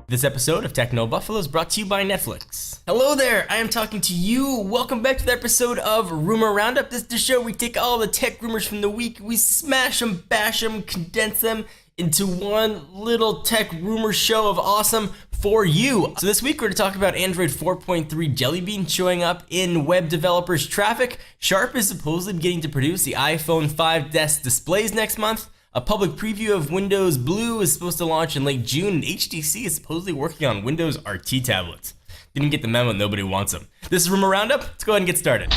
This episode of Techno Buffalo is brought to you by Netflix. Hello there, I am talking to you. Welcome back to the episode of Rumor Roundup. This is the show where we take all the tech rumors from the week, we smash them, bash them, condense them into one little tech rumor show of awesome for you. So this week we're going to talk about Android 4.3 Jelly Bean showing up in web developers' traffic. Sharp is supposedly beginning to produce the iPhone 5S displays next month. A public preview of Windows Blue is supposed to launch in late June, and HTC is supposedly working on Windows RT tablets. Didn't get the memo, nobody wants them. This is Rumor Roundup, let's go ahead and get started.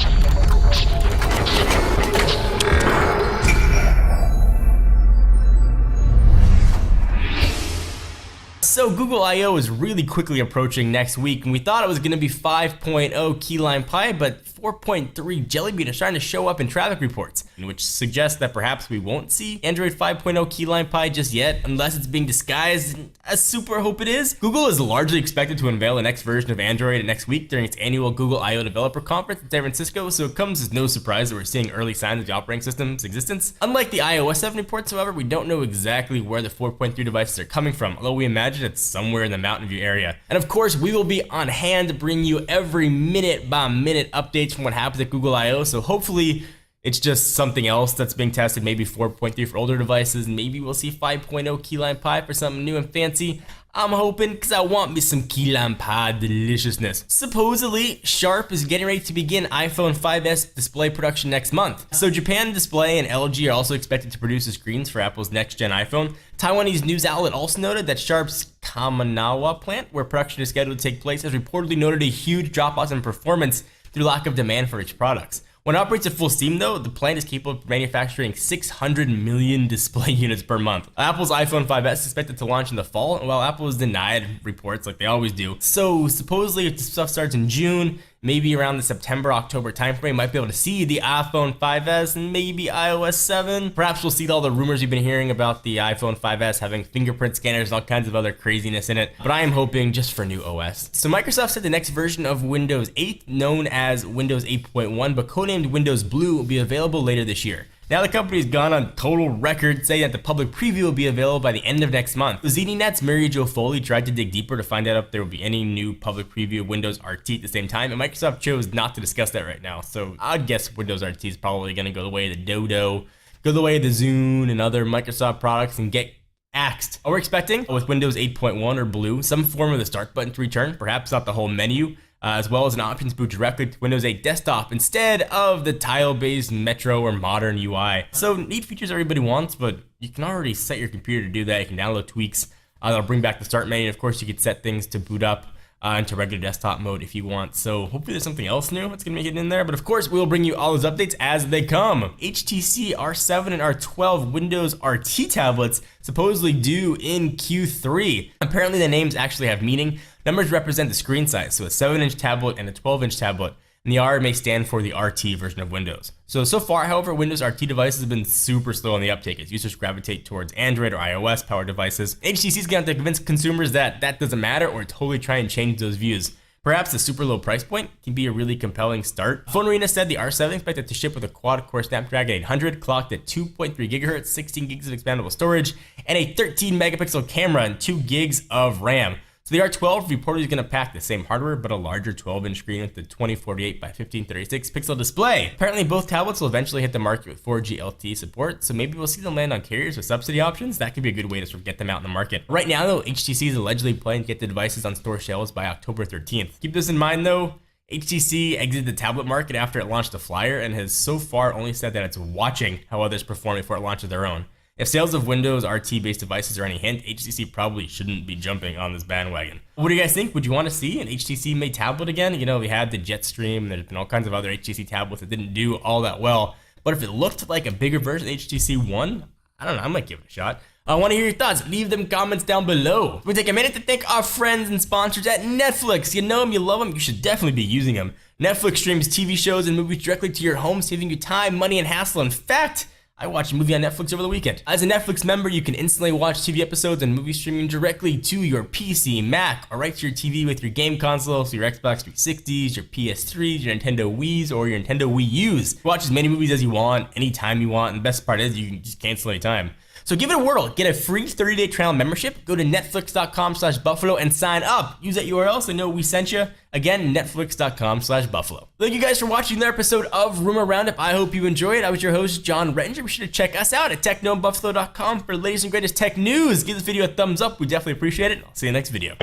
So Google I/O is really quickly approaching next week, and we thought it was going to be 5.0 key lime pie, but 4.3 Jelly Bean is starting to show up in traffic reports, which suggests that perhaps we won't see Android 5.0 key lime pie just yet, unless it's being disguised. I super hope it is. Google is largely expected to unveil the next version of Android next week during its annual Google I/O Developer Conference in San Francisco, so it comes as no surprise that we're seeing early signs of the operating system's existence. Unlike the iOS 7 reports, however, we don't know exactly where the 4.3 devices are coming from, although we imagine it's somewhere in the Mountain View area. And of course, we will be on hand to bring you every minute by minute updates from what happens at Google I/O, so hopefully it's just something else that's being tested, maybe 4.3 for older devices, and maybe we'll see 5.0 key lime pie for something new and fancy. I'm hoping, because I want me some key lime pie deliciousness. Supposedly, Sharp is getting ready to begin iPhone 5S display production next month. So Japan Display and LG are also expected to produce the screens for Apple's next-gen iPhone. Taiwanese news outlet also noted that Sharp's Kamanawa plant, where production is scheduled to take place, has reportedly noted a huge drop-off in performance through lack of demand for its products. When it operates at full steam though, the plant is capable of manufacturing 600 million display units per month. Apple's iPhone 5S is expected to launch in the fall, and while Apple has denied reports like they always do. So supposedly if the stuff starts in June, maybe around the September-October timeframe, might be able to see the iPhone 5S and maybe iOS 7. Perhaps we'll see all the rumors you've been hearing about the iPhone 5S having fingerprint scanners and all kinds of other craziness in it, but I am hoping just for new OS. So Microsoft said the next version of Windows 8, known as Windows 8.1 but codenamed Windows Blue, will be available later this year. Now the company has gone on total record saying that the public preview will be available by the end of next month. ZDNet's Mary Jo Foley tried to dig deeper to find out if there will be any new public preview of Windows RT at the same time, and Microsoft chose not to discuss that right now. So I'd guess Windows RT is probably going to go the way of the Dodo, go the way of the Zune and other Microsoft products and get axed. We're expecting, with Windows 8.1 or Blue, some form of the start button to return, perhaps not the whole menu, as well as an option to boot directly to Windows 8 desktop instead of the tile-based Metro or modern UI. So neat features everybody wants, but you can already set your computer to do that. You can download tweaks that'll bring back the start menu. Of course, you could set things to boot up into regular desktop mode if you want. So hopefully there's something else new that's gonna make it in there. But of course, we'll bring you all those updates as they come. HTC R7 and R12 Windows RT tablets supposedly due in Q3. Apparently the names actually have meaning. Numbers represent the screen size, so a 7-inch tablet and a 12-inch tablet, and the R may stand for the RT version of Windows. So far, however, Windows RT devices have been super slow on the uptake as users gravitate towards Android or iOS powered devices. HTC is going to have to convince consumers that that doesn't matter or totally try and change those views. Perhaps the super low price point can be a really compelling start. Phone Arena said the R7 expected to ship with a quad-core Snapdragon 800 clocked at 2.3 GHz, 16 gigs of expandable storage, and a 13-megapixel camera and 2 gigs of RAM. So the R12 reportedly is going to pack the same hardware, but a larger 12-inch screen with the 2048 by 1536 pixel display. Apparently, both tablets will eventually hit the market with 4G LTE support, so maybe we'll see them land on carriers with subsidy options. That could be a good way to sort of get them out in the market. Right now, though, HTC is allegedly planning to get the devices on store shelves by October 13th. Keep this in mind, though. HTC exited the tablet market after it launched the Flyer and has so far only said that it's watching how others perform before it launches their own. If sales of Windows RT-based devices are any hint, HTC probably shouldn't be jumping on this bandwagon. What do you guys think? Would you want to see an HTC-made tablet again? You know, we had the Jetstream, and there's been all kinds of other HTC tablets that didn't do all that well. But if it looked like a bigger version of HTC One, I don't know, I might give it a shot. I want to hear your thoughts. Leave them comments down below. We take a minute to thank our friends and sponsors at Netflix. You know them, you love them, you should definitely be using them. Netflix streams TV shows and movies directly to your home, saving you time, money, and hassle. In fact, I watched a movie on Netflix over the weekend. As a Netflix member, you can instantly watch TV episodes and movie streaming directly to your PC, Mac, or right to your TV with your game console, so your Xbox 360s, your PS3s, your Nintendo Wiis, or your Nintendo Wii U's. Watch as many movies as you want, anytime you want, and the best part is you can just cancel anytime. So give it a whirl. Get a free 30-day trial membership. Go to netflix.com/buffalo and sign up. Use that URL so they know we sent you. Again, netflix.com/buffalo. Thank you guys for watching another episode of Rumor Roundup. I hope you enjoyed. I was your host, John Rettinger. Be sure to check us out at techknowbuffalo.com for the latest and greatest tech news. Give this video a thumbs up. We definitely appreciate it. I'll see you in the next video.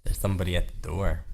There's somebody at the door.